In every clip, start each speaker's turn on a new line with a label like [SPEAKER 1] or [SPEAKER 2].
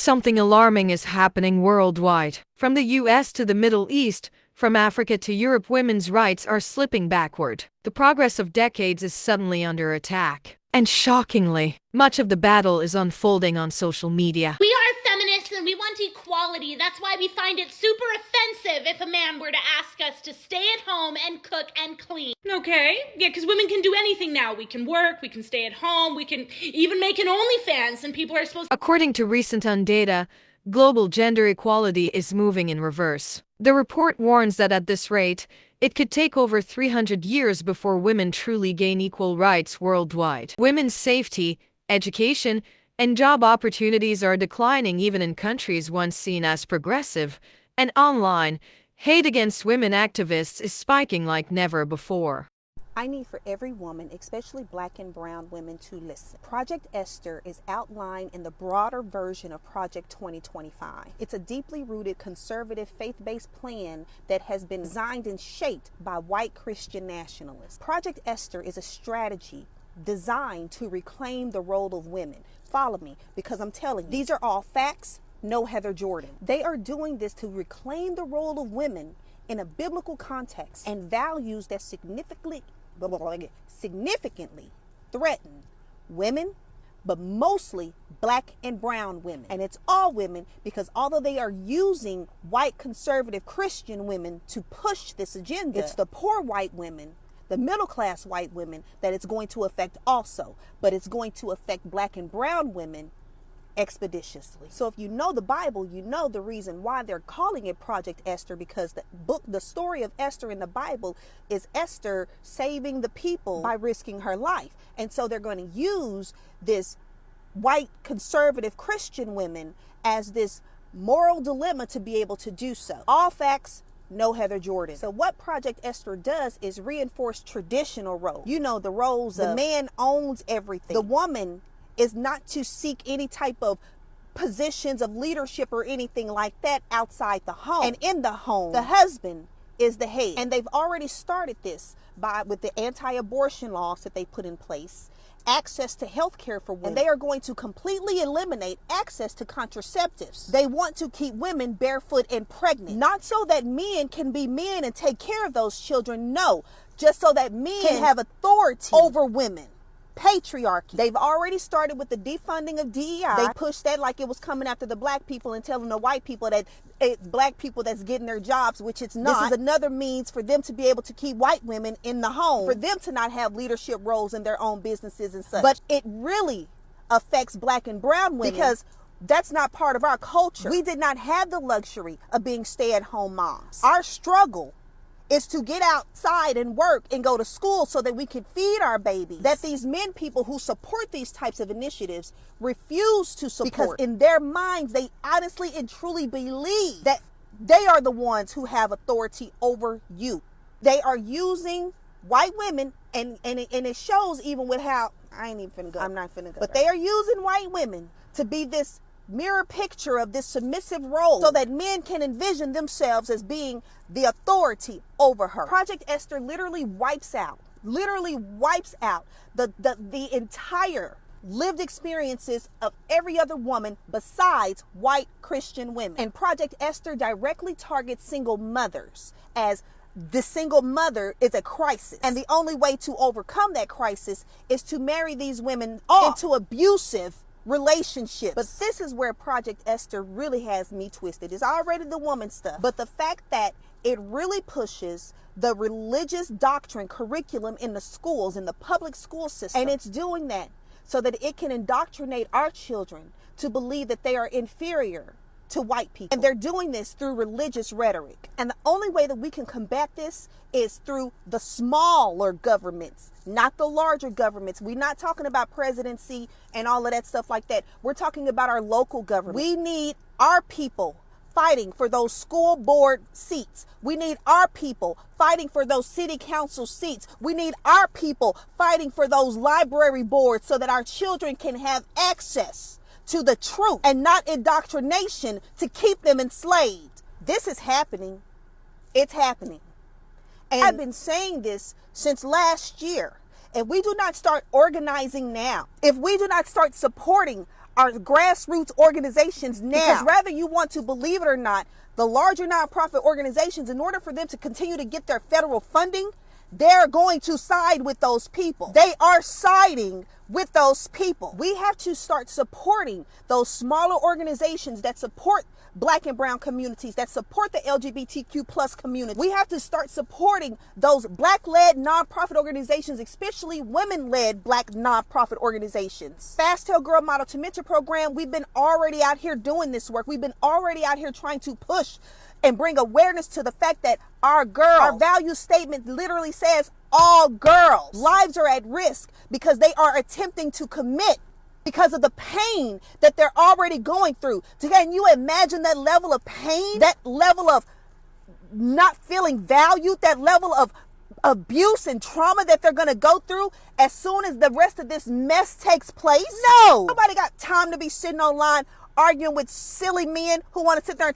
[SPEAKER 1] Something alarming is happening worldwide. From the US to the Middle East, from Africa to Europe, women's rights are slipping backward. The progress of decades is suddenly under attack. And shockingly, much of the battle is unfolding on social media.
[SPEAKER 2] We are feminists and we want equality. That's why we find it super offensive if a man were to ask us to stay at home and cook and clean.
[SPEAKER 3] Okay, yeah, because women can do anything now. We can work, we can stay at home, we can even make an OnlyFans, and people are supposed to...
[SPEAKER 1] According to recent data, global gender equality is moving in reverse. The report warns that at this rate, it could take over 300 years before women truly gain equal rights worldwide. Women's safety, education, and job opportunities are declining even in countries once seen as progressive, and online, hate against women activists is spiking like never before.
[SPEAKER 4] I need for every woman, especially Black and brown women, to listen. Project Esther is outlined in the broader version of Project 2025. It's a deeply rooted conservative faith-based plan that has been designed and shaped by white Christian nationalists. Project Esther is a strategy designed to reclaim the role of women. Follow me, because I'm telling you, these are all facts, no Heather Jordan. They are doing this to reclaim the role of women in a biblical context and values that significantly threaten women, but mostly Black and brown women. And it's all women, because although they are using white conservative Christian women to push this agenda, it's the poor white women, the middle class white women, that it's going to affect also. But it's going to affect Black and brown women expeditiously. So if you know the Bible, you know the reason why they're calling it Project Esther, because the story of Esther in the Bible is Esther saving the people by risking her life. And so they're going to use this white conservative Christian women as this moral dilemma to be able to do so. All facts, no Heather Jordan. So what Project Esther does is reinforce traditional roles. You know, the roles of the man owns everything. The woman is not to seek any type of positions of leadership or anything like that outside the home. And in the home, the husband is the head. And they've already started this with the anti-abortion laws that they put in place, access to health care for women. And they are going to completely eliminate access to contraceptives. They want to keep women barefoot and pregnant, not so that men can be men and take care of those children. No, just so that men can have authority over women. Patriarchy. They've already started with the defunding of DEI. They pushed that like it was coming after the Black people and telling the white people that it's Black people that's getting their jobs, which it's not. This is another means for them to be able to keep white women in the home, for them to not have leadership roles in their own businesses and such. But it really affects Black and brown women, because that's not part of our culture. We did not have the luxury of being stay-at-home moms. Our struggle is to get outside and work and go to school so that we can feed our babies. That these men people who support these types of initiatives refuse to support, because in their minds they honestly and truly believe that they are the ones who have authority over you. They are using white women, and it shows even with how, I'm not finna go. But they are using white women to be this mirror picture of this submissive role so that men can envision themselves as being the authority over her. Project Esther literally wipes out the entire lived experiences of every other woman besides white Christian women. And Project Esther directly targets single mothers, as the single mother is a crisis. And the only way to overcome that crisis is to marry these women into abusive relationships. But this is where Project Esther really has me twisted. It's already the woman stuff, but the fact that it really pushes the religious doctrine curriculum in the schools, in the public school system, and it's doing that so that it can indoctrinate our children to believe that they are inferior to white people. And they're doing this through religious rhetoric. And the only way that we can combat this is through the smaller governments, not the larger governments. We're not talking about presidency and all of that stuff like that. We're talking about our local government. We need our people fighting for those school board seats. We need our people fighting for those city council seats. We need our people fighting for those library boards so that our children can have access to the truth and not indoctrination to keep them enslaved. This is happening. It's happening. And I've been saying this since last year. If we do not start organizing now, if we do not start supporting are grassroots organizations now. Because whether you want to believe it or not, the larger nonprofit organizations, in order for them to continue to get their federal funding, they're going to side with those people. They are siding with those people. We have to start supporting those smaller organizations that support Black and brown communities, that support the LGBTQ plus community. We have to start supporting those Black-led nonprofit organizations, especially women-led Black nonprofit organizations. Fast Tell Girl Model to Mentor program, we've been already out here doing this work. We've been already out here trying to push and bring awareness to the fact that our value statement literally says all girls' lives are at risk because they are attempting to commit because of the pain that they're already going through. Can you imagine that level of pain, that level of not feeling valued, that level of abuse and trauma that they're going to go through as soon as the rest of this mess takes place? No. Nobody got time to be sitting online arguing with silly men who want to sit there and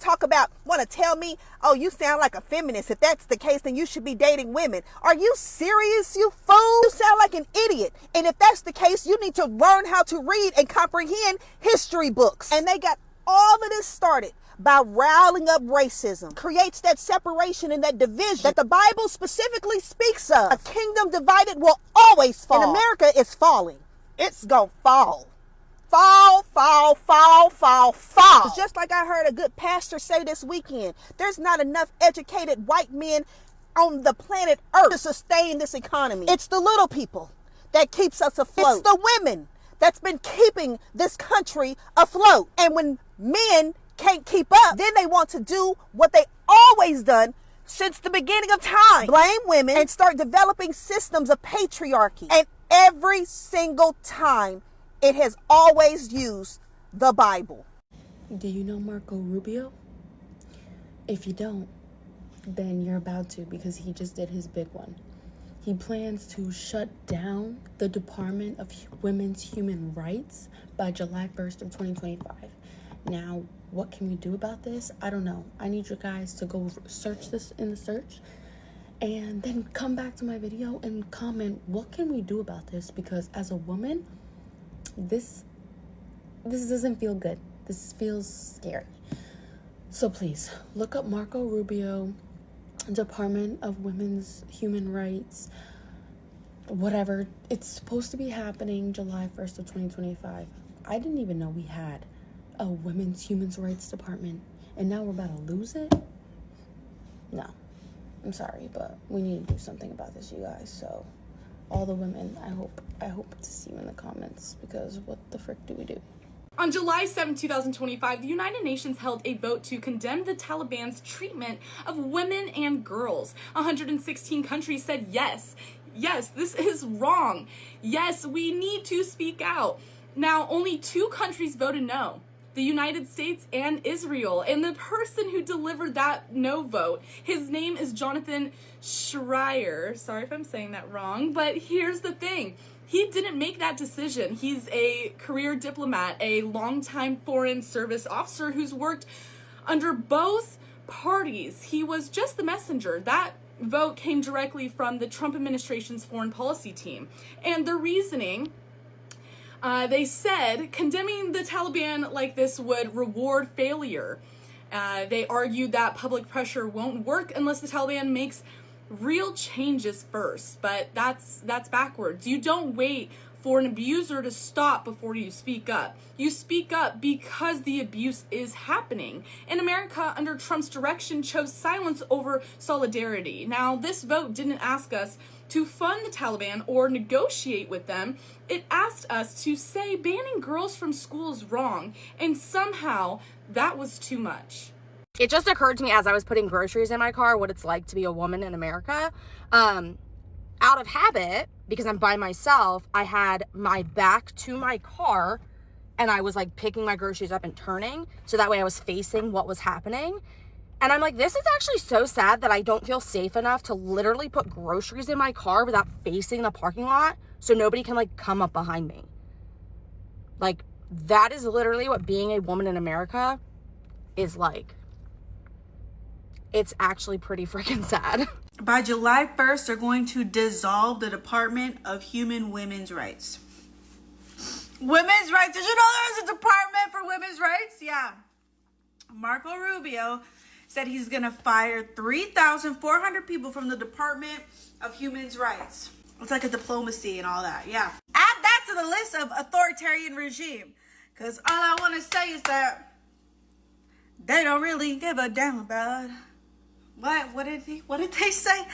[SPEAKER 4] want to tell me, oh, you sound like a feminist. If that's the case, then you should be dating women. Are you serious, you fool? You sound like an idiot. And if that's the case, you need to learn how to read and comprehend history books. And they got all of this started by riling up racism. Creates that separation and that division that the Bible specifically speaks of. A kingdom divided will always fall. And America is falling. It's gonna fall. Fall. Just like I heard a good pastor say this weekend, there's not enough educated white men on the planet Earth to sustain this economy. It's the little people that keeps us afloat. It's the women that's been keeping this country afloat. And when men can't keep up, then they want to do what they always done since the beginning of time. Blame women and start developing systems of patriarchy. And every single time, it has always used the Bible.
[SPEAKER 5] Do you know Marco Rubio? If you don't, then you're about to, because he just did his big one. He plans to shut down the Department of Women's Human Rights by July 1st of 2025. Now, what can we do about this? I don't know. I need you guys to go search this in the search and then come back to my video and comment, what can we do about this? Because as a woman, this doesn't feel good. This feels scary. So please look up Marco Rubio, Department of Women's Human Rights, whatever. It's supposed to be happening July 1st of 2025. I didn't even know we had a Women's Human Rights Department, and now we're about to lose it? No, I'm sorry, but we need to do something about this, you guys. So all the women, I hope to see you in the comments, because what the frick do we do?
[SPEAKER 6] On July 7, 2025, the United Nations held a vote to condemn the Taliban's treatment of women and girls. 116 countries said yes, this is wrong. Yes, we need to speak out. Now, only 2 countries voted no. The United States and Israel. And the person who delivered that no vote, his name is Jonathan Schreier. Sorry if I'm saying that wrong, but here's the thing. He didn't make that decision. He's a career diplomat, a longtime foreign service officer who's worked under both parties. He was just the messenger. That vote came directly from the Trump administration's foreign policy team. And the reasoning, they said condemning the Taliban like this would reward failure. They argued that public pressure won't work unless the Taliban makes real changes first, but that's backwards. You don't wait for an abuser to stop before you speak up. You speak up because the abuse is happening. And America, under Trump's direction, chose silence over solidarity. Now, this vote didn't ask us to fund the Taliban or negotiate with them. It asked us to say banning girls from school is wrong, and somehow that was too much.
[SPEAKER 7] It just occurred to me as I was putting groceries in my car what it's like to be a woman in America. Out of habit, because I'm by myself, I had my back to my car and I was like picking my groceries up and turning, so that way I was facing what was happening. And I'm like, this is actually so sad that I don't feel safe enough to literally put groceries in my car without facing the parking lot so nobody can like come up behind me. Like, that is literally what being a woman in America is like. It's actually pretty freaking sad.
[SPEAKER 8] By July 1st, they're going to dissolve the Department of Women's Rights. Women's rights. Did you know there's a department for women's rights? Yeah. Marco Rubio said he's going to fire 3,400 people from the Department of Human Rights. It's like a diplomacy and all that. Yeah. Add that to the list of authoritarian regime. Because all I want to say is that they don't really give a damn about what did they say? All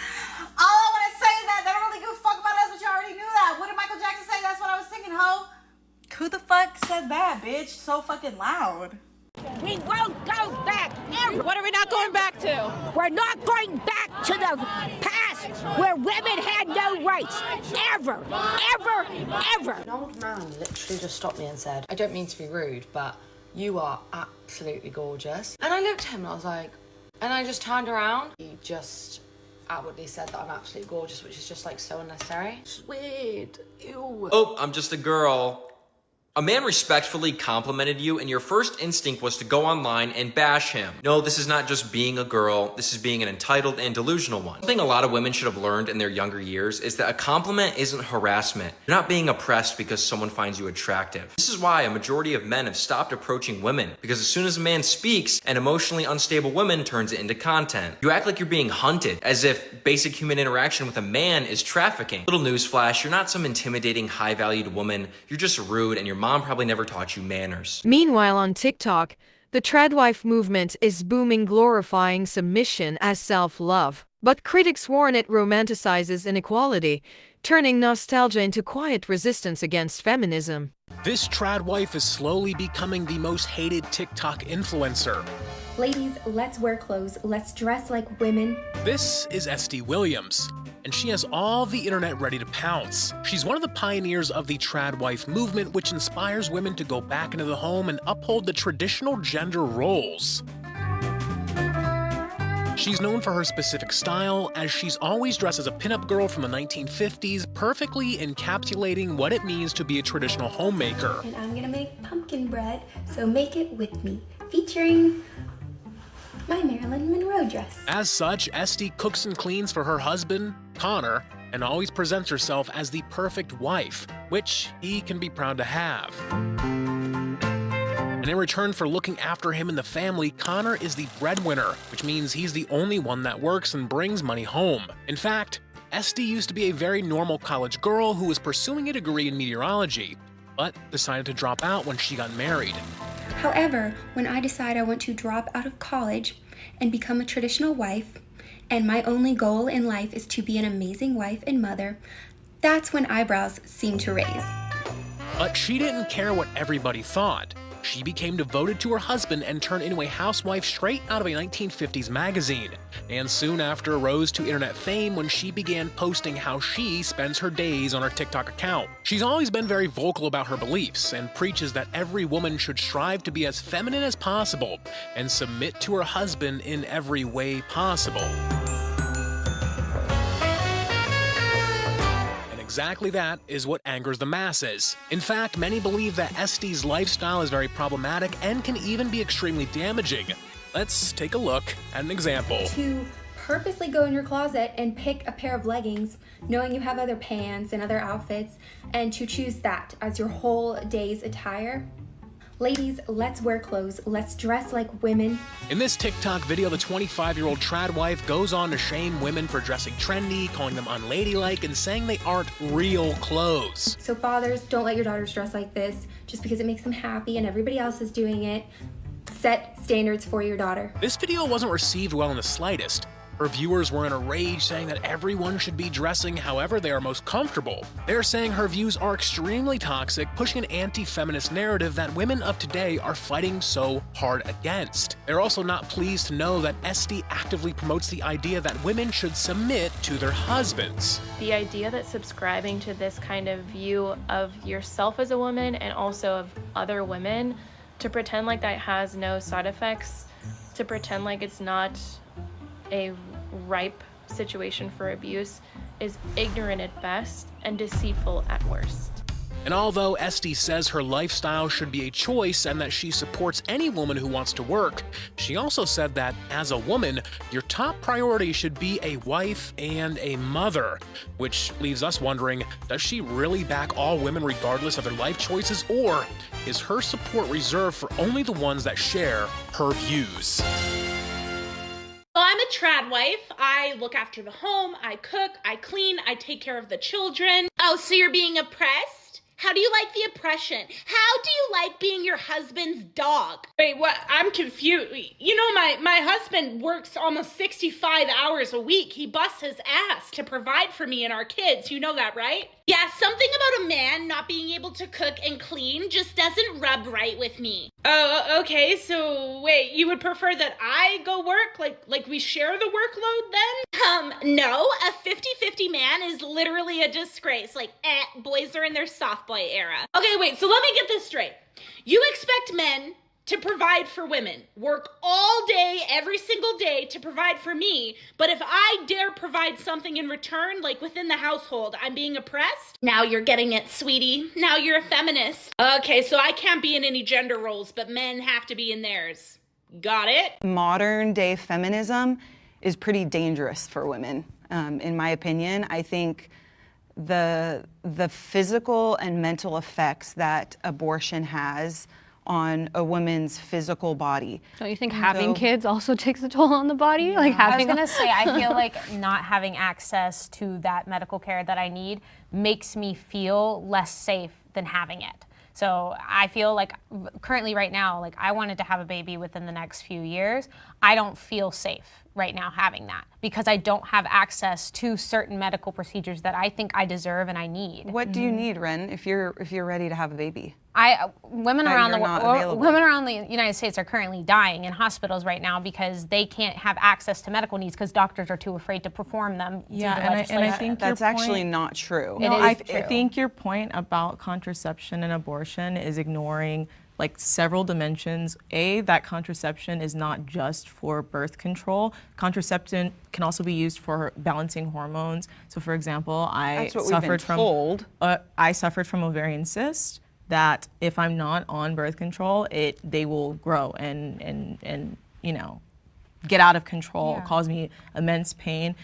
[SPEAKER 8] I want to say is that they don't really give a fuck about us, but you already knew that. What did Michael Jackson say? That's what I was thinking, ho. Who the fuck said that, bitch? So fucking loud.
[SPEAKER 9] We won't go back ever.
[SPEAKER 3] What are we not going back to?
[SPEAKER 9] We're not going back to the past where women had no rights. Ever, ever, ever.
[SPEAKER 10] An old man literally just stopped me and said, I don't mean to be rude, but you are absolutely gorgeous. And I looked at him and I was like, and I just turned around. He just outwardly said that I'm absolutely gorgeous, which is just like so unnecessary. It's weird. Ew.
[SPEAKER 11] Oh, I'm just a girl. A man respectfully complimented you and your first instinct was to go online and bash him. No, this is not just being a girl, this is being an entitled and delusional one. Something a lot of women should have learned in their younger years is that a compliment isn't harassment. You're not being oppressed because someone finds you attractive. This is why a majority of men have stopped approaching women, because as soon as a man speaks, an emotionally unstable woman turns it into content. You act like you're being hunted, as if basic human interaction with a man is trafficking. Little newsflash, you're not some intimidating, high-valued woman, you're just rude and your mom probably never taught you manners.
[SPEAKER 1] Meanwhile, on TikTok, the TradWife movement is booming, glorifying submission as self-love. But critics warn it romanticizes inequality, turning nostalgia into quiet resistance against feminism.
[SPEAKER 12] This TradWife is slowly becoming the most hated TikTok influencer.
[SPEAKER 13] Ladies, let's wear clothes, let's dress like women.
[SPEAKER 12] This is SD Williams, and she has all the internet ready to pounce. She's one of the pioneers of the TradWife movement, which inspires women to go back into the home and uphold the traditional gender roles. She's known for her specific style, as she's always dressed as a pinup girl from the 1950s, perfectly encapsulating what it means to be a traditional homemaker.
[SPEAKER 13] And I'm gonna make pumpkin bread, so make it with me, featuring my Marilyn Monroe dress.
[SPEAKER 12] As such, Esty cooks and cleans for her husband, Connor, and always presents herself as the perfect wife, which he can be proud to have. And in return for looking after him and the family, Connor is the breadwinner, which means he's the only one that works and brings money home. In fact, Esty used to be a very normal college girl who was pursuing a degree in meteorology, but decided to drop out when she got married.
[SPEAKER 13] However, when I decide I want to drop out of college and become a traditional wife, and my only goal in life is to be an amazing wife and mother, that's when eyebrows seem to raise.
[SPEAKER 12] But she didn't care what everybody thought. She became devoted to her husband and turned into a housewife straight out of a 1950s magazine, and soon after rose to internet fame when she began posting how she spends her days on her TikTok account. She's always been very vocal about her beliefs and preaches that every woman should strive to be as feminine as possible and submit to her husband in every way possible. Exactly that is what angers the masses. In fact, many believe that Esty's lifestyle is very problematic and can even be extremely damaging. Let's take a look at an example.
[SPEAKER 13] To purposely go in your closet and pick a pair of leggings, knowing you have other pants and other outfits, and to choose that as your whole day's attire. Ladies, let's wear clothes, let's dress like women.
[SPEAKER 12] In this TikTok video, the 25-year-old TradWife goes on to shame women for dressing trendy, calling them unladylike, and saying they aren't real clothes.
[SPEAKER 13] So fathers, don't let your daughters dress like this just because it makes them happy and everybody else is doing it. Set standards for your daughter.
[SPEAKER 12] This video wasn't received well in the slightest. Her viewers were in a rage, saying that everyone should be dressing however they are most comfortable. They're saying her views are extremely toxic, pushing an anti-feminist narrative that women of today are fighting so hard against. They're also not pleased to know that Esty actively promotes the idea that women should submit to their husbands.
[SPEAKER 14] The idea that subscribing to this kind of view of yourself as a woman and also of other women, to pretend like that has no side effects, to pretend like it's not a ripe situation for abuse, is ignorant at best and deceitful at worst.
[SPEAKER 12] And although Esty says her lifestyle should be a choice and that she supports any woman who wants to work, she also said that, as a woman, your top priority should be a wife and a mother. Which leaves us wondering, does she really back all women regardless of their life choices, or is her support reserved for only the ones that share her views?
[SPEAKER 3] So I'm a TradWife. I look after the home, I cook, I clean, I take care of the children. Oh, so you're being oppressed? How do you like the oppression? How do you like being your husband's dog? Wait, what? I'm confused. You know, my husband works almost 65 hours a week. He busts his ass to provide for me and our kids. You know that, right? Yeah, something about a man not being able to cook and clean just doesn't rub right with me. Oh, okay, so wait, you would prefer that I go work? Like we share the workload then? No, a 50-50 man is literally a disgrace. Boys are in their soft boy era. Okay, wait, so let me get this straight. You expect men to provide for women, work all day, every single day to provide for me, but if I dare provide something in return, like within the household, I'm being oppressed? Now you're getting it, sweetie. Now you're a feminist. Okay, so I can't be in any gender roles, but men have to be in theirs. Got it?
[SPEAKER 15] Modern day feminism is pretty dangerous for women, in my opinion. I think the physical and mental effects that abortion has on a woman's physical body.
[SPEAKER 16] Don't you think having kids also takes a toll on the body? Like having
[SPEAKER 17] I was gonna say, I feel like not having access to that medical care that I need makes me feel less safe than having it. So I feel like currently right now, like I wanted to have a baby within the next few years. I don't feel safe right now having that because I don't have access to certain medical procedures that I think I deserve and I need.
[SPEAKER 15] What do you need, Ren, if you're ready to have a baby?
[SPEAKER 17] Women around the United States are currently dying in hospitals right now because they can't have access to medical needs because doctors are too afraid to perform them.
[SPEAKER 18] Yeah, and I think
[SPEAKER 15] that's actually not true.
[SPEAKER 18] No, I think your point about contraception and abortion is ignoring like several dimensions. That contraception is not just for birth control. Contraception can also be used for balancing hormones. So for example, I suffered from ovarian cyst that if I'm not on birth control, they will grow and you know, get out of control, cause me immense pain.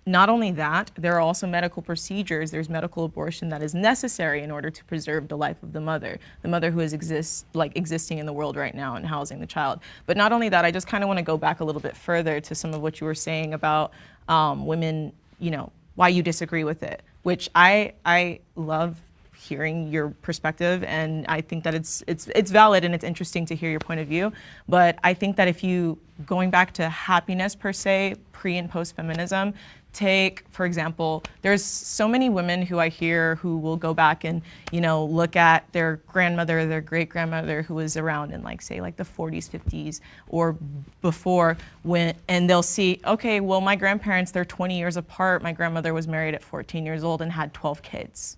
[SPEAKER 18] Not only that, there are also medical procedures. There's medical abortion that is necessary in order to preserve the life of the mother who is existing in the world right now and housing the child. But not only that, I just kind of want to go back a little bit further to some of what you were saying about women, you know, why you disagree with it, which I love hearing your perspective, and I think that it's valid and it's interesting to hear your point of view. But I think that if you, going back to happiness per se, pre and post feminism, take, for example, there's so many women who I hear who will go back and, you know, look at their grandmother, their great grandmother who was around in like, say, like the 40s, 50s or before, and they'll see, okay, well, my grandparents, they're 20 years apart. My grandmother was married at 14 years old and had 12 kids.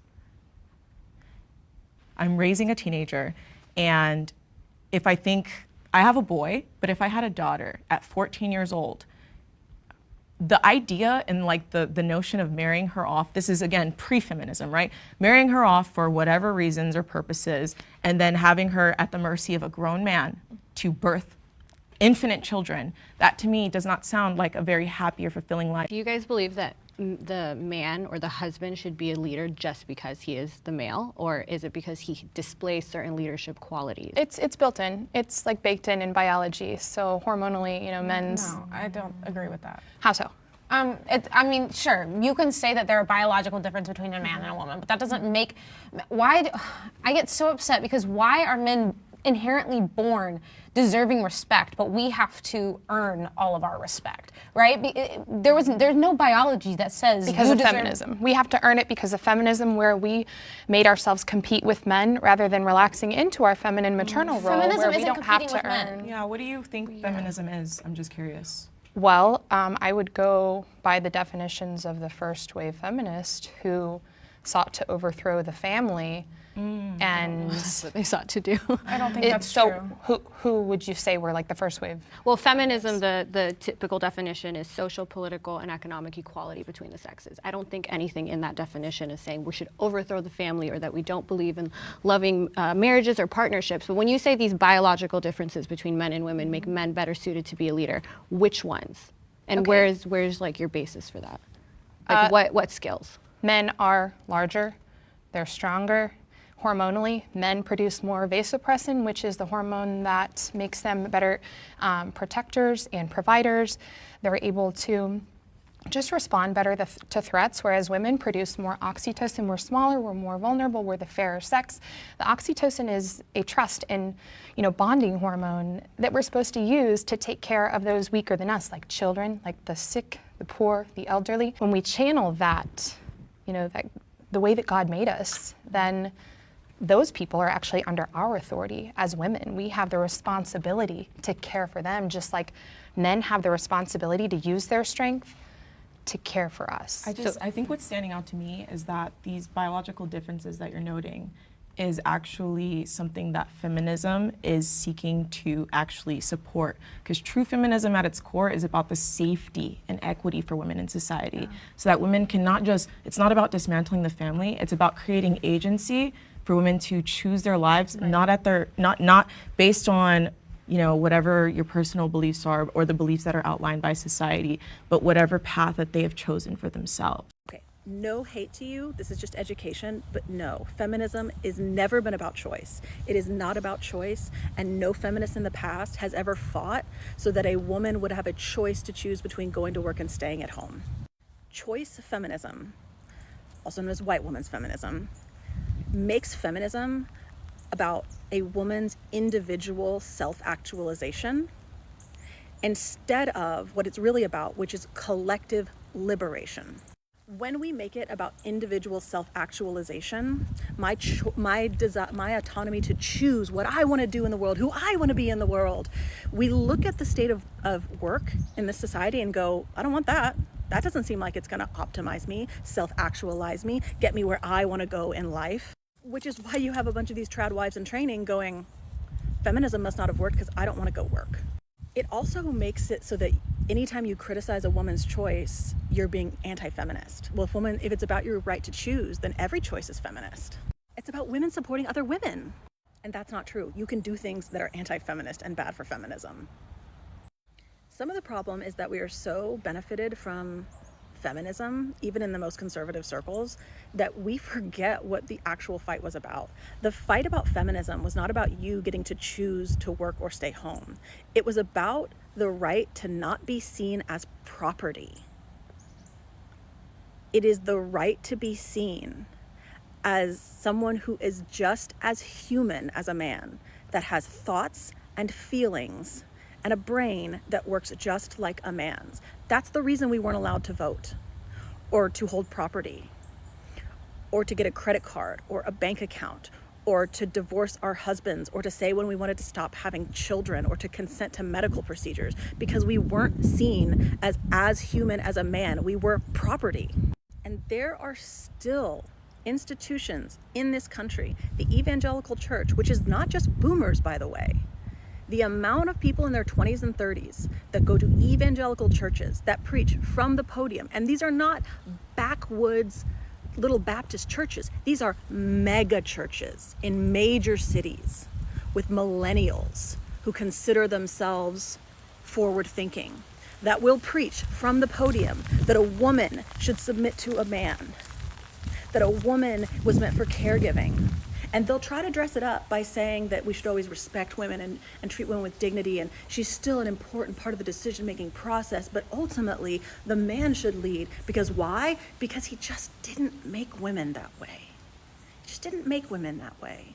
[SPEAKER 18] I'm raising a teenager, and if I think, I have a boy, but if I had a daughter at 14 years old, the idea and like the notion of marrying her off, this is again pre-feminism, right? Marrying her off for whatever reasons or purposes, and then having her at the mercy of a grown man to birth infinite children, that to me does not sound like a very happy or fulfilling life.
[SPEAKER 16] Do you guys believe that the man or the husband should be a leader just because he is the male, or is it because he displays certain leadership qualities?
[SPEAKER 19] It's built in. It's like baked in biology. So hormonally, you know, men's.
[SPEAKER 7] No, I don't agree with that.
[SPEAKER 19] How so?
[SPEAKER 17] I mean, sure, you can say that there are biological difference between a man and a woman, but that doesn't make. I get so upset because why are men inherently born deserving respect, but we have to earn all of our respect, right? There's no biology that says
[SPEAKER 19] because of feminism. We have to earn it because of feminism, where we made ourselves compete with men rather than relaxing into our feminine maternal role, where we don't have to earn.
[SPEAKER 18] Yeah, what do you think feminism is? I'm just curious.
[SPEAKER 19] Well, I would go by the definitions of the first wave feminist who sought to overthrow the family And
[SPEAKER 16] that's what they sought to do.
[SPEAKER 19] I don't think that's so true. Who would you say were like the first wave?
[SPEAKER 16] Well, feminism, the typical definition is social, political, and economic equality between the sexes. I don't think anything in that definition is saying we should overthrow the family or that we don't believe in loving marriages or partnerships. But when you say these biological differences between men and women make men better suited to be a leader, which ones? And where's like your basis for that? Like what skills?
[SPEAKER 19] Men are larger, they're stronger. Hormonally, men produce more vasopressin, which is the hormone that makes them better protectors and providers. They're able to just respond better to threats, whereas women produce more oxytocin. We're smaller, we're more vulnerable, we're the fairer sex. The oxytocin is a trust and bonding hormone that we're supposed to use to take care of those weaker than us, like children, like the sick, the poor, the elderly. When we channel that, that the way that God made us, then those people are actually under our authority as women. We have the responsibility to care for them, just like men have the responsibility to use their strength to care for us.
[SPEAKER 18] I think what's standing out to me is that these biological differences that you're noting is actually something that feminism is seeking to actually support. Because true feminism at its core is about the safety and equity for women in society. So that women cannot it's not about dismantling the family, it's about creating agency for women to choose their lives, not based on whatever your personal beliefs are or the beliefs that are outlined by society, but whatever path that they have chosen for themselves.
[SPEAKER 20] Okay, no hate to you, this is just education, but no, feminism has never been about choice. It is not about choice, and no feminist in the past has ever fought so that a woman would have a choice to choose between going to work and staying at home. Choice feminism, also known as white woman's feminism, makes feminism about a woman's individual self-actualization instead of what it's really about, which is collective liberation. When we make it about individual self-actualization, my autonomy to choose what I want to do in the world, who I want to be in the world, we look at the state of work in this society and go, I don't want that. That doesn't seem like it's going to optimize me, self-actualize me, get me where I want to go in life. Which is why you have a bunch of these TradWives in training going, feminism must not have worked because I don't want to go work. It also makes it so that anytime you criticize a woman's choice, you're being anti-feminist. Well, if it's about your right to choose, then every choice is feminist. It's about women supporting other women. And that's not true. You can do things that are anti-feminist and bad for feminism. Some of the problem is that we are so benefited from feminism, even in the most conservative circles, that we forget what the actual fight was about. The fight about feminism was not about you getting to choose to work or stay home. It was about the right to not be seen as property. It is the right to be seen as someone who is just as human as a man, that has thoughts and feelings and a brain that works just like a man's. That's the reason we weren't allowed to vote or to hold property or to get a credit card or a bank account or to divorce our husbands or to say when we wanted to stop having children or to consent to medical procedures, because we weren't seen as human as a man. We were property. And there are still institutions in this country, the evangelical church, which is not just boomers, by the way. The amount of people in their 20s and 30s that go to evangelical churches that preach from the podium, and these are not backwoods little Baptist churches, these are mega churches in major cities with millennials who consider themselves forward thinking, that will preach from the podium that a woman should submit to a man, that a woman was meant for caregiving. And they'll try to dress it up by saying that we should always respect women and treat women with dignity, and she's still an important part of the decision-making process, but ultimately the man should lead. Because why? Because he just didn't make women that way. He just didn't make women that way.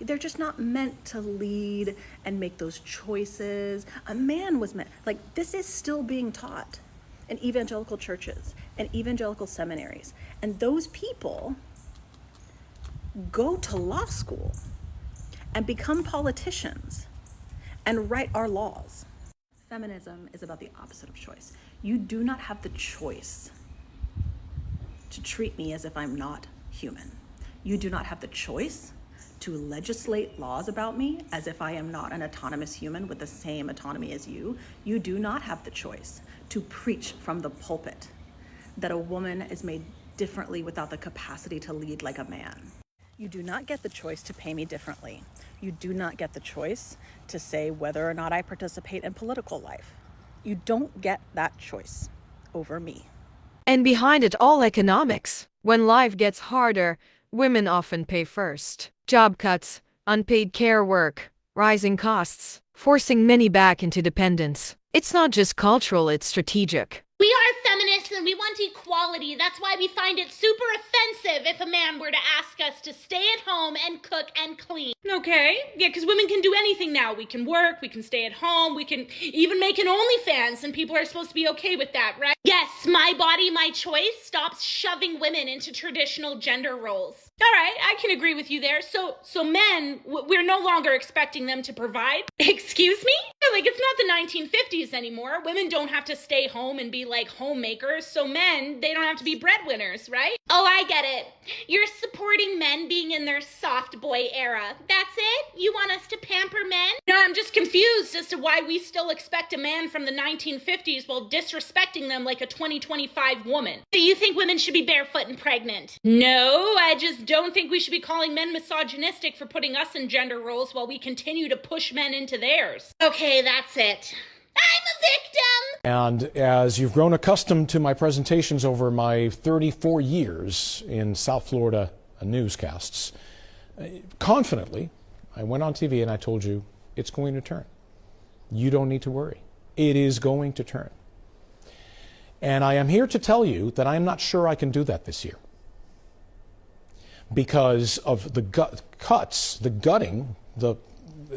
[SPEAKER 20] They're just not meant to lead and make those choices. A man was meant, this is still being taught in evangelical churches and evangelical seminaries. And those people go to law school and become politicians and write our laws. Feminism is about the opposite of choice. You do not have the choice to treat me as if I'm not human. You do not have the choice to legislate laws about me as if I am not an autonomous human with the same autonomy as you. You do not have the choice to preach from the pulpit that a woman is made differently without the capacity to lead like a man. You do not get the choice to pay me differently. You do not get the choice to say whether or not I participate in political life. You don't get that choice over me.
[SPEAKER 1] And behind it all, economics. When life gets harder, women often pay first. Job cuts, unpaid care work, rising costs, forcing many back into dependence. It's not just cultural, it's strategic.
[SPEAKER 2] We are feminists and we want equality. That's why we find it super offensive if a man were to ask us to stay at home and cook and clean.
[SPEAKER 3] Okay, yeah, because women can do anything now. We can work, we can stay at home, we can even make an OnlyFans, and people are supposed to be okay with that, right?
[SPEAKER 2] Yes, my body, my choice stops shoving women into traditional gender roles.
[SPEAKER 3] All right, I can agree with you there. So men, we're no longer expecting them to provide.
[SPEAKER 2] Excuse me?
[SPEAKER 3] Like, it's not the 1950s anymore. Women don't have to stay home and be like homemakers. So men, they don't have to be breadwinners, right?
[SPEAKER 2] Oh, I get it. You're supporting men being in their soft boy era. That's it? You want us to pamper men?
[SPEAKER 3] No, I'm just confused as to why we still expect a man from the 1950s while disrespecting them like a 2025 woman.
[SPEAKER 2] Do you think women should be barefoot and pregnant?
[SPEAKER 3] No, I just don't think we should be calling men misogynistic for putting us in gender roles while we continue to push men into theirs.
[SPEAKER 2] Okay, that's it. I'm a victim!
[SPEAKER 21] And as you've grown accustomed to my presentations over my 34 years in South Florida newscasts, confidently, I went on TV and I told you, it's going to turn. You don't need to worry. It is going to turn. And I am here to tell you that I am not sure I can do that this year, because of the cuts, the gutting, the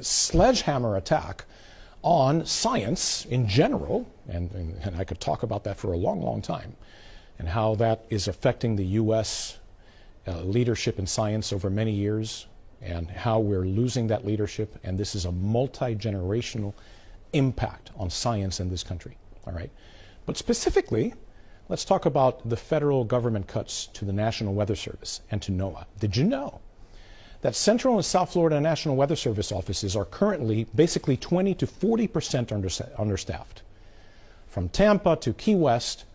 [SPEAKER 21] sledgehammer attack on science in general, and I could talk about that for a long, long time, and how that is affecting the U.S. Leadership in science over many years, and how we're losing that leadership, and this is a multi-generational impact on science in this country, all right? But specifically, let's talk about the federal government cuts to the National Weather Service and to NOAA. Did you know that Central and South Florida National Weather Service offices are currently basically 20 to 40% understaffed? From Tampa to Key West,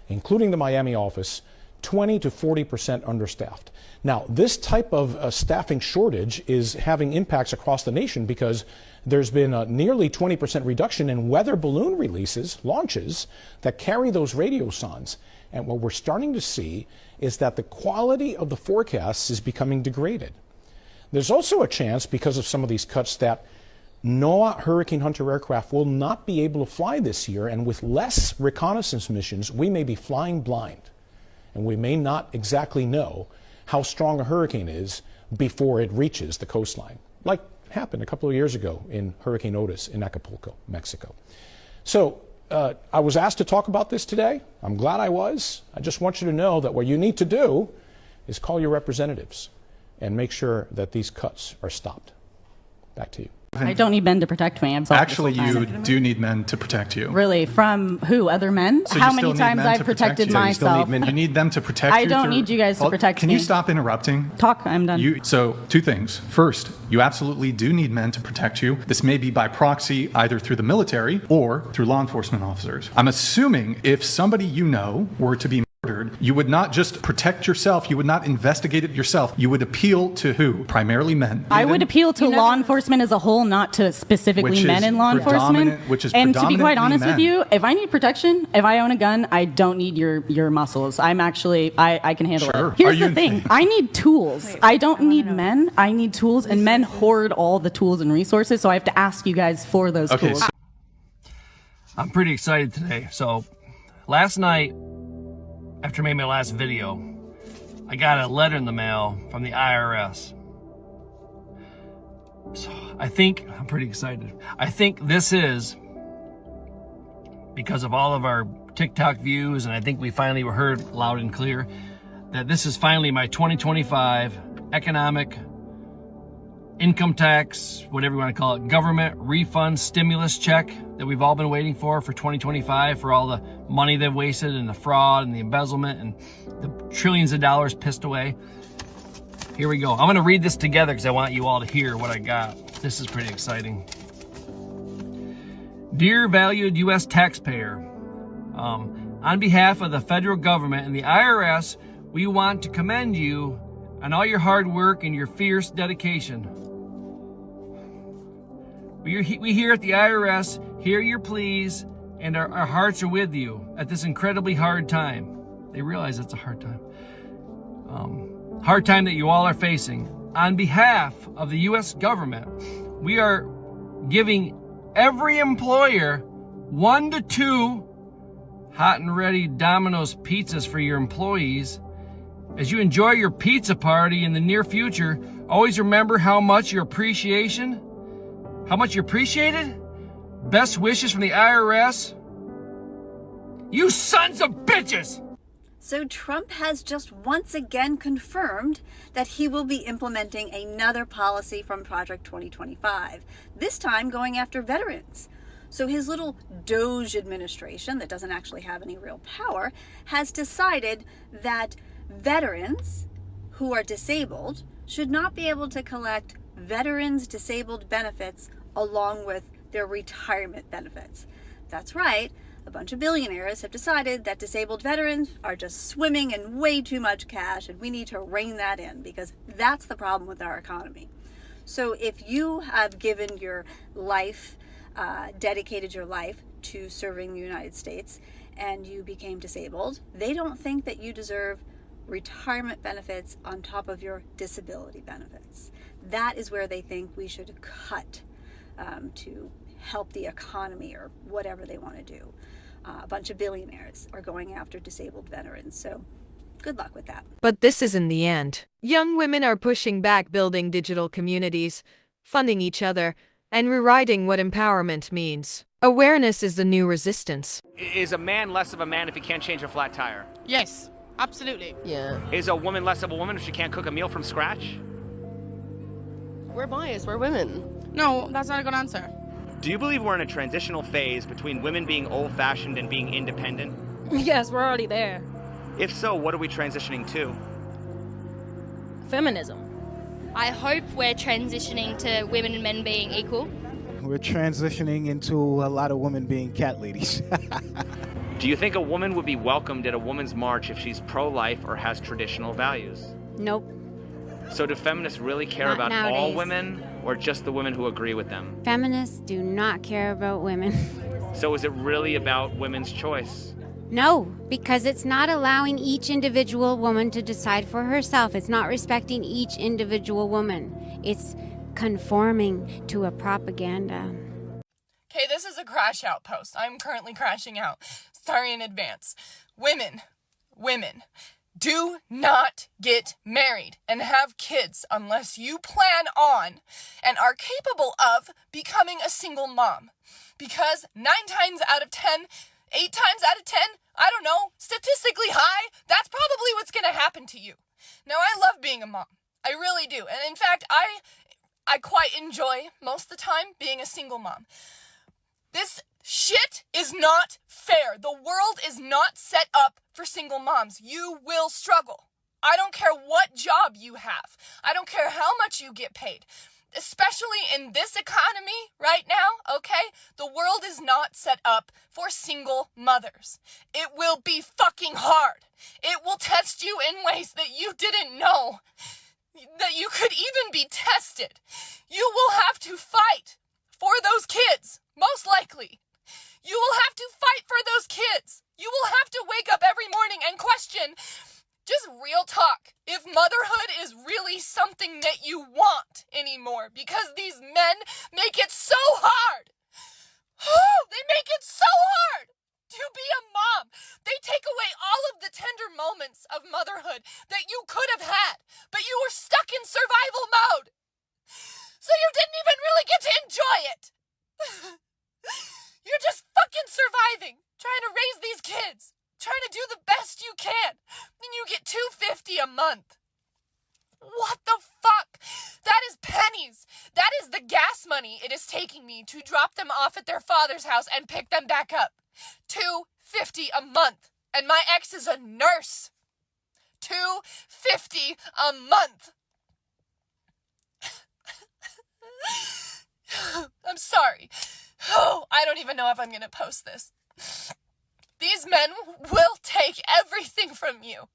[SPEAKER 21] including the Miami office, 20 to 40% understaffed. Now, this type of staffing shortage is having impacts across the nation because there's been a nearly 20% reduction in weather balloon releases, launches, that carry those radiosondes. And what we're starting to see is that the quality of the forecasts is becoming degraded. There's also a chance, because of some of these cuts, that NOAA Hurricane Hunter aircraft will not be able to fly this year, and with less reconnaissance missions, we may be flying blind. And we may not exactly know how strong a hurricane is before it reaches the coastline, like happened a couple of years ago in Hurricane Otis in Acapulco, Mexico. So I was asked to talk about this today. I'm glad I was. I just want you to know that what you need to do is call your representatives and make sure that these cuts are stopped. Back to you.
[SPEAKER 22] I don't need men to protect me.
[SPEAKER 23] Actually, you do need men to protect you.
[SPEAKER 22] Really? From who? Other men?
[SPEAKER 23] So
[SPEAKER 22] How many times I've protected myself?
[SPEAKER 23] You need them to protect you.
[SPEAKER 22] I don't need you guys to protect me.
[SPEAKER 23] Can you stop interrupting?
[SPEAKER 22] Talk, I'm done.
[SPEAKER 23] So, two things. First, you absolutely do need men to protect you. This may be by proxy, either through the military or through law enforcement officers. I'm assuming if somebody you know were to be murdered, you would not just protect yourself, you would not investigate it yourself, you would appeal to who? Primarily men.
[SPEAKER 22] I would appeal to law enforcement as a whole, not to specifically men in law enforcement. And to be quite honest with you, if I need protection, if I own a gun, I don't need your muscles. I'm actually, I can handle it. Here's the thing, I need tools. I don't need men, I need tools, and men hoard all the tools and resources, so I have to ask you guys for those tools.
[SPEAKER 24] I'm pretty excited today. So last night, after I made my last video, I got a letter in the mail from the IRS. So I'm pretty excited. I think this is because of all of our TikTok views, and I think we finally were heard loud and clear, that this is finally my 2025 economic, income tax, whatever you want to call it, government refund stimulus check that we've all been waiting for 2025, for all the money they've wasted and the fraud and the embezzlement and the trillions of dollars pissed away. Here we go. I'm going to read this together because I want you all to hear what I got. This is pretty exciting. Dear valued U.S. taxpayer, on behalf of the federal government and the IRS, we want to commend you on all your hard work and your fierce dedication. We here at the IRS hear your pleas, and our hearts are with you at this incredibly hard time. They realize it's a hard time. Hard time that you all are facing. On behalf of the U.S. government, we are giving every employer 1 to 2 hot and ready Domino's pizzas for your employees. As you enjoy your pizza party in the near future, always remember how much you're appreciated. Best wishes from the IRS. You sons of bitches!
[SPEAKER 4] So Trump has just once again confirmed that he will be implementing another policy from Project 2025, this time going after veterans. So his little Doge administration that doesn't actually have any real power has decided that veterans who are disabled should not be able to collect veterans disabled benefits along with their retirement benefits. That's right. A bunch of billionaires have decided that disabled veterans are just swimming in way too much cash, and we need to rein that in because that's the problem with our economy. So if you have given your life, dedicated your life to serving the United States, and you became disabled, they don't think that you deserve retirement benefits on top of your disability benefits. That is where they think we should cut to help the economy or whatever they want to do. A bunch of billionaires are going after disabled veterans, so good luck with that.
[SPEAKER 1] But this isn't the end. Young women are pushing back, building digital communities, funding each other, and rewriting what empowerment means. Awareness is the new resistance.
[SPEAKER 5] Is a man less of a man if he can't change a flat tire?
[SPEAKER 6] Yes, absolutely.
[SPEAKER 5] Yeah. Is a woman less of a woman if she can't cook a meal from scratch?
[SPEAKER 6] We're biased, we're women. No, that's not a good answer.
[SPEAKER 5] Do you believe we're in a transitional phase between women being old-fashioned and being independent?
[SPEAKER 6] Yes, we're already there.
[SPEAKER 5] If so, what are we transitioning to?
[SPEAKER 6] Feminism.
[SPEAKER 8] I hope we're transitioning to women and men being equal.
[SPEAKER 25] We're transitioning into a lot of women being cat ladies.
[SPEAKER 5] Do you think a woman would be welcomed at a women's march if she's pro-life or has traditional values?
[SPEAKER 26] Nope.
[SPEAKER 5] So do feminists really care
[SPEAKER 26] Not
[SPEAKER 5] about all
[SPEAKER 26] nowadays.
[SPEAKER 5] women or just the women who agree with them?
[SPEAKER 26] Feminists do not care about women.
[SPEAKER 5] So is it really about women's choice?
[SPEAKER 26] No, because it's not allowing each individual woman to decide for herself. It's not respecting each individual woman. It's conforming to a propaganda.
[SPEAKER 27] Okay, this is a crash out post. I'm currently crashing out. Sorry in advance. Women, do not get married and have kids unless you plan on and are capable of becoming a single mom. Because 9 times out of 10, 8 times out of 10, I don't know, statistically high, that's probably what's going to happen to you. Now, I love being a mom. I really do. And in fact, I quite enjoy most of the time being a single mom. This shit is not fair. The world is not set up for single moms. You will struggle. I don't care what job you have. I don't care how much you get paid. Especially in this economy right now, okay? The world is not set up for single mothers. It will be fucking hard. It will test you in ways that you didn't know that you could even be tested. You will have to fight for those kids, most likely. You will have to fight for those kids. You will have to wake up every morning and question, just real talk, if motherhood is really something that you want anymore, because these men make it so hard. They make it so hard to be a mom. They take away all of the tender moments of motherhood that you could have had, but you were stuck in survival mode. So you didn't even really get to enjoy it. You're just fucking surviving, trying to raise these kids, trying to do the best you can. Then you get $250 a month. What the fuck? That is pennies. That is the gas money it is taking me to drop them off at their father's house and pick them back up. $250 a month. And my ex is a nurse. $250 a month. I'm sorry. Oh, I don't even know if I'm gonna post this. These men will take everything from you.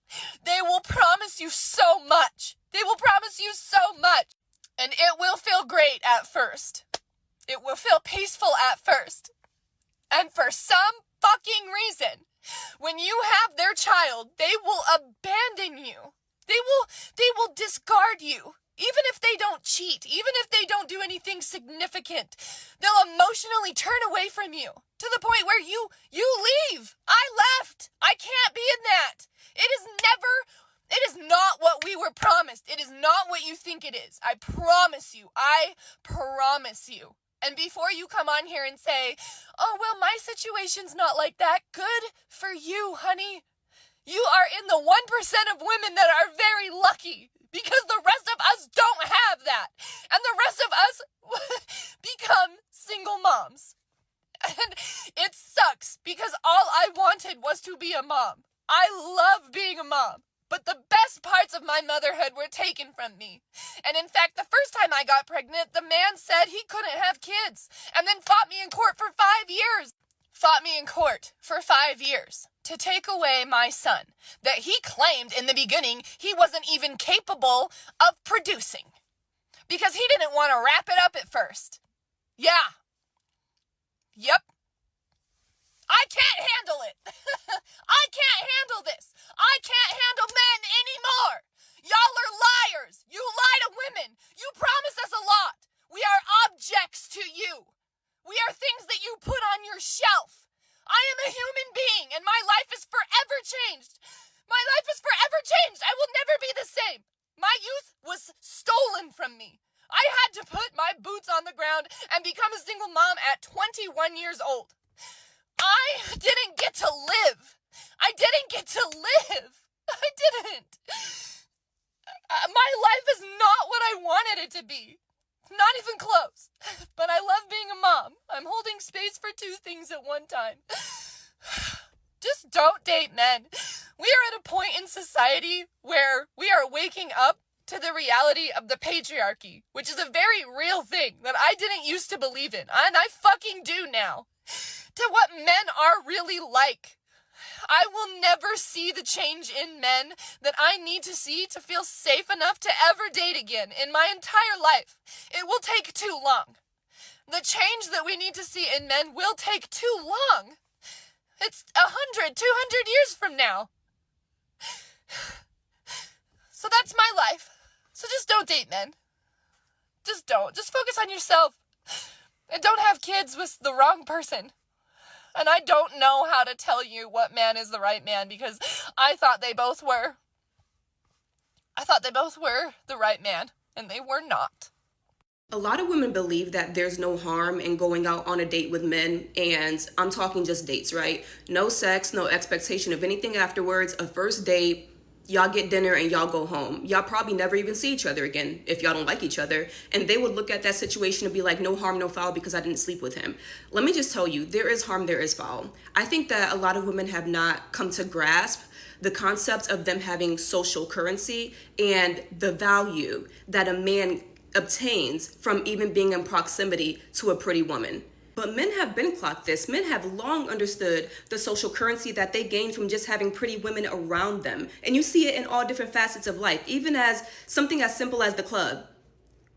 [SPEAKER 27] They will promise you so much. They will promise you so much. And it will feel great at first. It will feel peaceful at first. And for some fucking reason, when you have their child, they will abandon you. They will discard you. Even if they don't cheat, even if they don't do anything significant, they'll emotionally turn away from you to the point where you leave. I left. I can't be in that. It is not what we were promised. It is not what you think it is. I promise you. I promise you. And before you come on here and say, oh, well, my situation's not like that, good for you, honey. You are in the 1% of women that are very lucky, because the rest of us don't have that. And the rest of us become single moms. And it sucks, because all I wanted was to be a mom. I love being a mom. But the best parts of my motherhood were taken from me. And in fact, the first time I got pregnant, the man said he couldn't have kids, and then fought me in court for 5 years. Fought me in court for 5 years to take away my son that he claimed in the beginning he wasn't even capable of producing, because he didn't want to wrap it up at first. Yeah. Yep. I can't handle it. I can't handle this. I can't handle men anymore. Y'all are liars. You lie to women. You promise us a lot. We are objects to you. We are things that you put on your shelf. I am a human being, and my life is forever changed. My life is forever changed. I will never be the same. My youth was stolen from me. I had to put my boots on the ground and become a single mom at 21 years old. I didn't get to live. I didn't get to live. I didn't. My life is not what I wanted it to be. Not even close. But I love being a mom. I'm holding space for two things at one time. Just don't date men. We are at a point in society where we are waking up to the reality of the patriarchy, which is a very real thing that I didn't used to believe in, and I fucking do now. To what men are really like. I will never see the change in men that I need to see to feel safe enough to ever date again in my entire life. It will take too long. The change that we need to see in men will take too long. It's 100, 200 years from now. So that's my life. So just don't date men. Just don't. Just focus on yourself. And don't have kids with the wrong person. And I don't know how to tell you what man is the right man, because I thought they both were. I thought they both were the right man, and they were not.
[SPEAKER 9] A lot of women believe that there's no harm in going out on a date with men, and I'm talking just dates, right? No sex, no expectation of anything afterwards, a first date, y'all get dinner and y'all go home. Y'all probably never even see each other again if y'all don't like each other. And they would look at that situation and be like, no harm, no foul, because I didn't sleep with him. Let me just tell you, there is harm, there is foul. I think that a lot of women have not come to grasp the concept of them having social currency and the value that a man obtains from even being in proximity to a pretty woman. But men have been clocked this. Men have long understood the social currency that they gain from just having pretty women around them. And you see it in all different facets of life, even as something as simple as the club.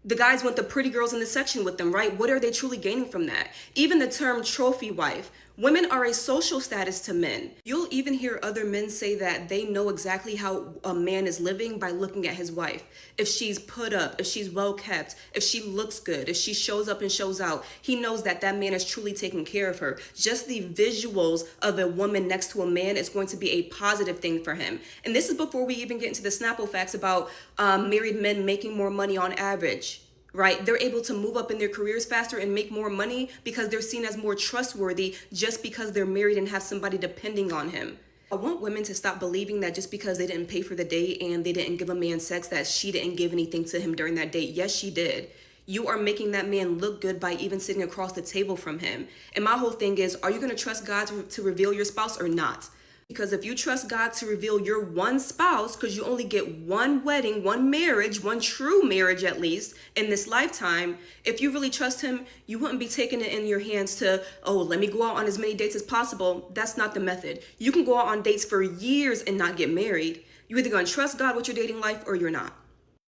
[SPEAKER 9] The guys want the pretty girls in the section with them, right? What are they truly gaining from that? Even the term trophy wife. Women are a social status to men. You'll even hear other men say that they know exactly how a man is living by looking at his wife. If she's put up, if she's well kept, if she looks good, if she shows up and shows out, he knows that that man is truly taking care of her. Just the visuals of a woman next to a man is going to be a positive thing for him. And this is before we even get into the Snapple facts about married men making more money on average. Right? They're able to move up in their careers faster and make more money because they're seen as more trustworthy just because they're married and have somebody depending on him. I want women to stop believing that just because they didn't pay for the date and they didn't give a man sex, that she didn't give anything to him during that date. Yes, she did. You are making that man look good by even sitting across the table from him. And my whole thing is, are you going to trust God to reveal your spouse or not? Because if you trust God to reveal your one spouse, because you only get one wedding, one marriage, one true marriage at least in this lifetime, if you really trust him, you wouldn't be taking it in your hands to, oh, let me go out on as many dates as possible. That's not the method. You can go out on dates for years and not get married. You're either going to trust God with your dating life or you're not.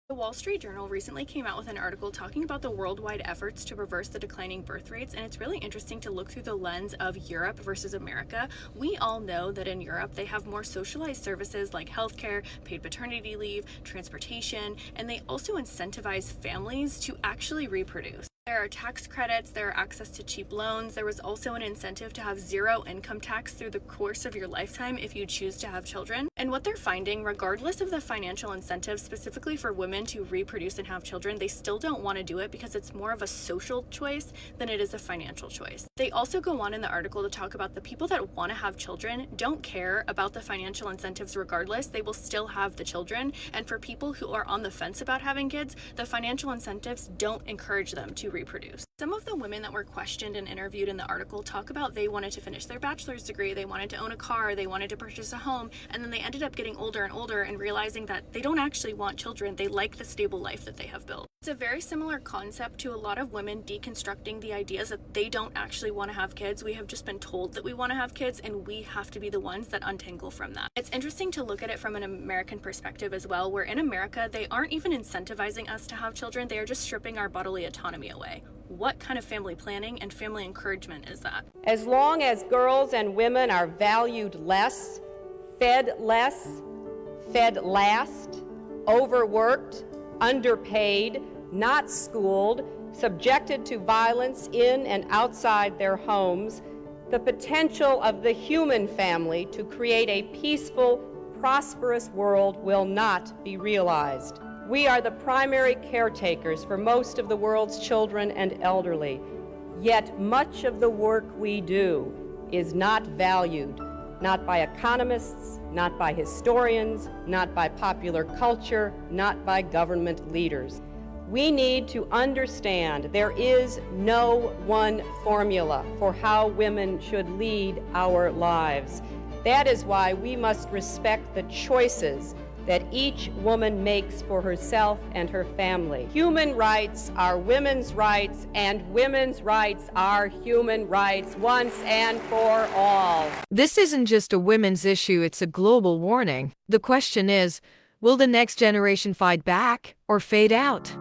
[SPEAKER 7] The Wall Street Journal recently came out with an article talking about the worldwide efforts to reverse the declining birth rates, and it's really interesting to look through the lens of Europe versus America. We all know that in Europe they have more socialized services like healthcare, paid paternity leave, transportation, and they also incentivize families to actually reproduce. There are tax credits, there are access to cheap loans. There was also an incentive to have zero income tax through the course of your lifetime if you choose to have children. And what they're finding, regardless of the financial incentives specifically for women to reproduce and have children, they still don't want to do it because it's more of a social choice than it is a financial choice. They also go on in the article to talk about the people that want to have children don't care about the financial incentives regardless. They will still have the children. And for people who are on the fence about having kids, the financial incentives don't encourage them to reproduce. Some of the women that were questioned and interviewed in the article talk about they wanted to finish their bachelor's degree, they wanted to own a car, they wanted to purchase a home, and then they ended up getting older and older and realizing that they don't actually want children. They like the stable life that they have built. It's a very similar concept to a lot of women deconstructing the ideas that they don't actually want to have kids. We have just been told that we want to have kids, and we have to be the ones that untangle from that. It's interesting to look at it from an American perspective as well, where in America, they aren't even incentivizing us to have children. They are just stripping our bodily autonomy away. What kind of family planning and family encouragement is that?
[SPEAKER 10] As long as girls and women are valued less, fed less, fed last, overworked, underpaid, not schooled, subjected to violence in and outside their homes, the potential of the human family to create a peaceful, prosperous world will not be realized. We are the primary caretakers for most of the world's children and elderly, yet much of the work we do is not valued, not by economists, not by historians, not by popular culture, not by government leaders. We need to understand there is no one formula for how women should lead our lives. That is why we must respect the choices that each woman makes for herself and her family. Human rights are women's rights, and women's rights are human rights once and for all.
[SPEAKER 1] This isn't just a women's issue, it's a global warning. The question is, will the next generation fight back or fade out?